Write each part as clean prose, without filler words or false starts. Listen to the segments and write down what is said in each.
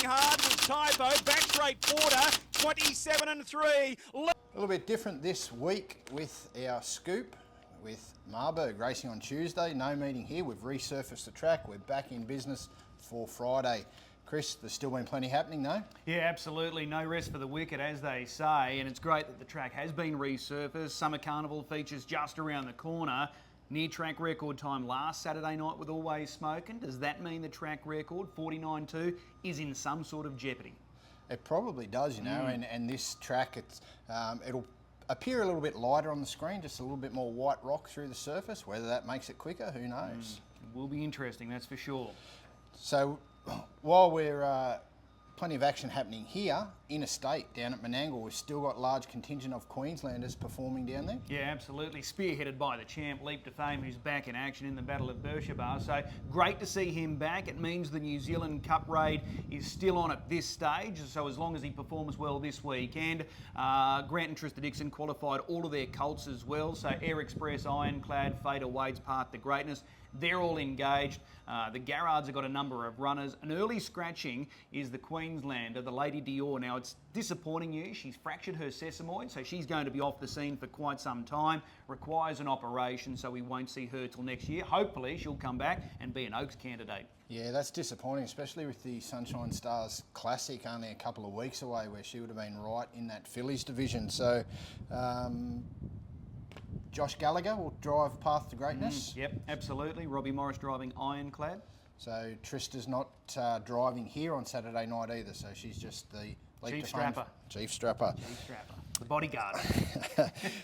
hard was Typo. Back straight quarter, 27 and 3. A little bit different this week with our Scoop with Marburg racing on Tuesday. No meeting here. We've resurfaced the track. We're back in business for Friday. Chris, there's still been plenty happening, no? Yeah, absolutely. No rest for the wicked, as they say. And it's great that the track has been resurfaced. Summer Carnival features just around the corner. Near track record time last Saturday night with Always Smoking. Does that mean the track record, 49.2, is in some sort of jeopardy? It probably does, you know, and this track, it'll appear a little bit lighter on the screen, just a little bit more white rock through the surface. Whether that makes it quicker, who knows? It will be interesting, that's for sure. So while we're plenty of action happening here, interstate down at Menangle, we've still got large contingent of Queenslanders performing down there. Yeah, absolutely. Spearheaded by the champ, Leap to Fame, who's back in action in the Battle of Beersheba. So great to see him back. It means the New Zealand Cup raid is still on at this stage. So as long as he performs well this weekend, Grant and Trista Dixon qualified all of their colts as well. So Air Express, Ironclad, Fader, Wade's Path to Greatness, they're all engaged. The Garrards have got a number of runners. An early scratching is the Queenslander, the Lady Dior. Now, it's disappointing news. She's fractured her sesamoid, so she's going to be off the scene for quite some time. Requires an operation, so we won't see her till next year. Hopefully, she'll come back and be an Oaks candidate. Yeah, that's disappointing, especially with the Sunshine Stars Classic only a couple of weeks away, where she would have been right in that fillies division. So, Josh Gallagher will drive Path to Greatness. Yep, absolutely. Robbie Morris driving Ironclad. So Trista's not driving here on Saturday night either, so she's just the Chief Strapper. Chief Strapper. Chief Strapper. The bodyguard.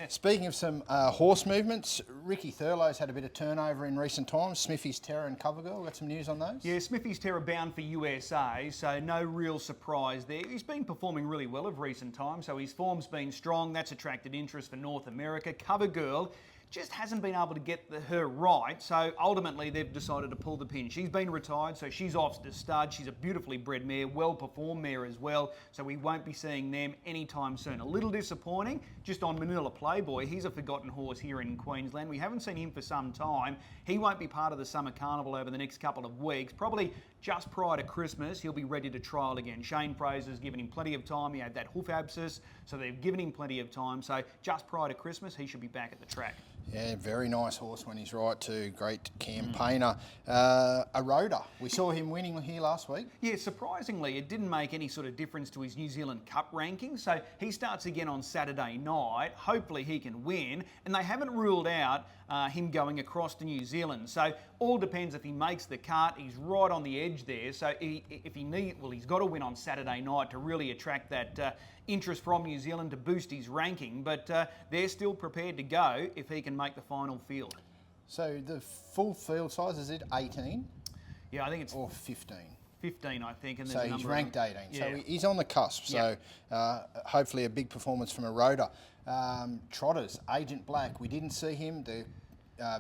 Speaking of some horse movements, Ricky Thurlow's had a bit of turnover in recent times. Smithy's Terror and Covergirl, got some news on those? Yeah, Smithy's Terror bound for USA, so no real surprise there. He's been performing really well of recent times, so his form's been strong. That's attracted interest for North America. Covergirl just hasn't been able to get her right, so ultimately they've decided to pull the pin. She's been retired, so she's off to stud. She's a beautifully bred mare, well-performed mare as well, so we won't be seeing them anytime soon. A little disappointing, just on Manila Playboy. He's a forgotten horse here in Queensland. We haven't seen him for some time. He won't be part of the Summer Carnival over the next couple of weeks. Probably just prior to Christmas, he'll be ready to trial again. Shane Fraser's given him plenty of time. He had that hoof abscess, so they've given him plenty of time. So just prior to Christmas, he should be back at the track. Yeah, very nice horse when he's right too. Great campaigner. Aroda, we saw him winning here last week. Yeah, surprisingly, it didn't make any sort of difference to his New Zealand Cup ranking. So he starts again on Saturday night. Hopefully he can win. And they haven't ruled out him going across to New Zealand. So all depends if he makes the cut. He's right on the edge there. So he's got to win on Saturday night to really attract that interest from New Zealand to boost his ranking. But they're still prepared to go if he can make the final field. So the full field size, is it 18? Yeah, I think it's... Or 15? 15, I think. And so he's ranked 18. Yeah. So he's on the cusp. So hopefully a big performance from Aroda. Trotters, Agent Black, we didn't see him. The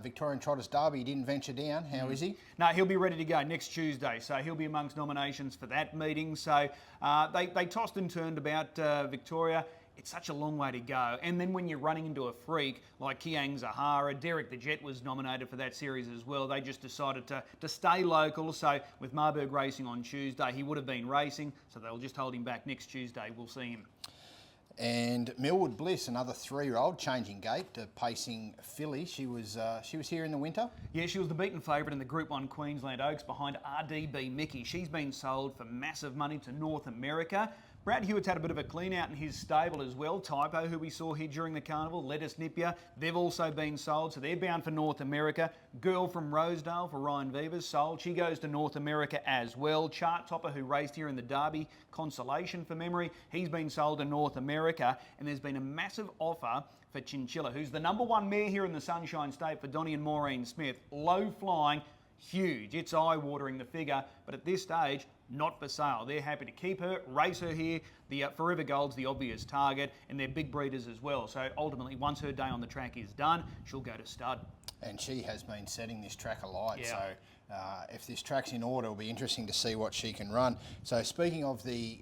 Victorian Trotters Derby, he didn't venture down. How is he? No, he'll be ready to go next Tuesday, so he'll be amongst nominations for that meeting. So they tossed and turned about Victoria. It's such a long way to go. And then when you're running into a freak like Kiang Zahara, Derek the Jet was nominated for that series as well. They just decided to stay local. So with Marburg racing on Tuesday, he would have been racing. So they'll just hold him back next Tuesday. We'll see him. And Millwood Bliss, another 3-year-old, changing gait, pacing filly. She was here in the winter. Yeah, she was the beaten favourite in the Group 1 Queensland Oaks behind RDB Mickey. She's been sold for massive money to North America. Brad Hewitt's had a bit of a clean out in his stable as well. Typo, who we saw here during the carnival, Lettuce Nipia, they've also been sold, so they're bound for North America. Girl from Rosedale for Ryan Vivers, sold. She goes to North America as well. Chart Topper, who raced here in the Derby, Consolation for memory, he's been sold to North America. And there's been a massive offer for Chinchilla, who's the #1 mare here in the Sunshine State for Donnie and Maureen Smith. Low flying, huge. It's eye-watering, the figure, but at this stage, not for sale. They're happy to keep her, race her here. The Forever Gold's the obvious target, and they're big breeders as well. So ultimately, once her day on the track is done, she'll go to stud. And she has been setting this track alight. Yeah. So if this track's in order, it'll be interesting to see what she can run. So speaking of the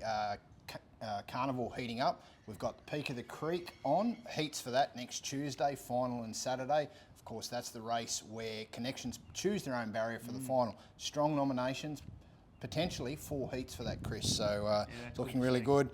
carnival heating up, we've got the Peak of the Creek on. Heats for that next Tuesday, final and Saturday. Of course, that's the race where Connections choose their own barrier for the final. Strong nominations. potentially 4 heats for that, Chris. So it's looking really good.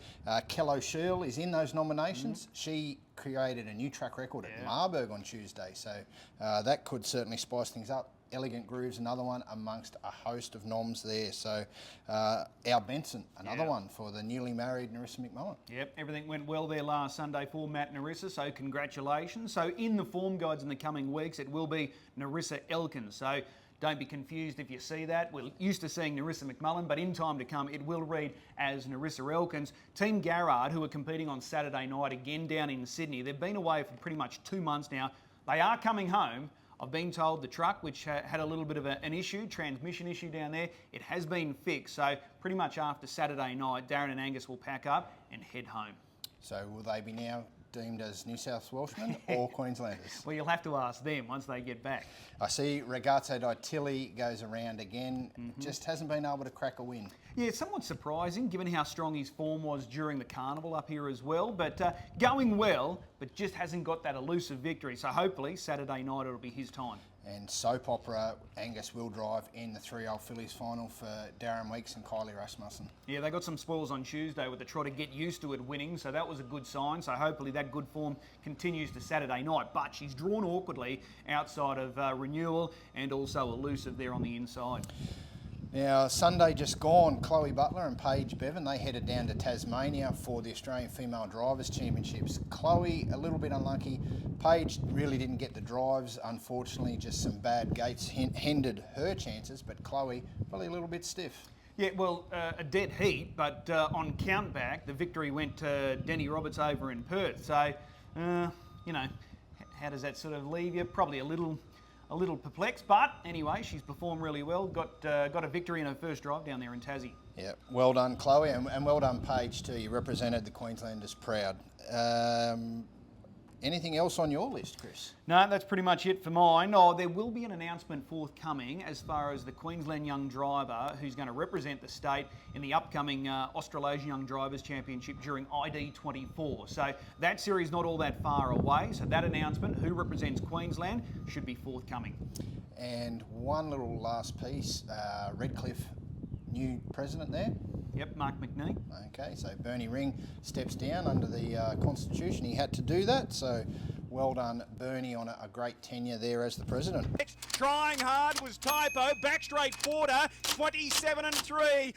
Kello Sheil is in those nominations. She created a new track record at Marburg on Tuesday, so that could certainly spice things up. Elegant Groove's another one amongst a host of noms there. So our Benson, another one for the newly married Narissa McMullen. Yep, everything went well there last Sunday for Matt Narissa, so congratulations. So in the form guides in the coming weeks, it will be Narissa Elkins. So don't be confused if you see that. We're used to seeing Narissa McMullen, but in time to come, it will read as Narissa Elkins. Team Garrard, who are competing on Saturday night again down in Sydney, they've been away for pretty much 2 months now. They are coming home. I've been told the truck, which had a little bit of an issue, transmission issue down there, it has been fixed. So pretty much after Saturday night, Darren and Angus will pack up and head home. So will they be now deemed as New South Welshmen or Queenslanders? Well, you'll have to ask them once they get back. I see Ragazzo di Tilly goes around again. Just hasn't been able to crack a win. Yeah, it's somewhat surprising given how strong his form was during the carnival up here as well. But going well, but just hasn't got that elusive victory. So hopefully Saturday night it'll be his time. And soap opera, Angus will drive in the 3-year-old fillies final for Darren Weeks and Kylie Rasmussen. Yeah, they got some spoils on Tuesday with the trotter Get Used to It winning, so that was a good sign. So hopefully that good form continues to Saturday night. But she's drawn awkwardly outside of Renewal and also elusive there on the inside. Now, Sunday just gone, Chloe Butler and Paige Bevan, they headed down to Tasmania for the Australian Female Drivers Championships. Chloe, a little bit unlucky. Paige really didn't get the drives, unfortunately, just some bad gates hindered her chances, but Chloe, probably a little bit stiff. Yeah, well, a dead heat, but on countback, the victory went to Denny Roberts over in Perth. So, you know, how does that sort of leave you? Probably a little perplexed, but anyway, she's performed really well. Got a victory in her first drive down there in Tassie. Yeah, well done, Chloe, and well done, Paige, too. You represented the Queenslanders proud. Anything else on your list, Chris? No, that's pretty much it for mine. Oh, there will be an announcement forthcoming as far as the Queensland young driver who's going to represent the state in the upcoming Australasian Young Drivers Championship during ID24. So that series not all that far away. So that announcement, who represents Queensland, should be forthcoming. And one little last piece, Redcliffe, new president there. Yep, Mark McNee. Okay, so Bernie Ring steps down under the Constitution. He had to do that, so well done, Bernie, on a great tenure there as the president. Trying hard was Typo, back straight quarter, 27 and 3.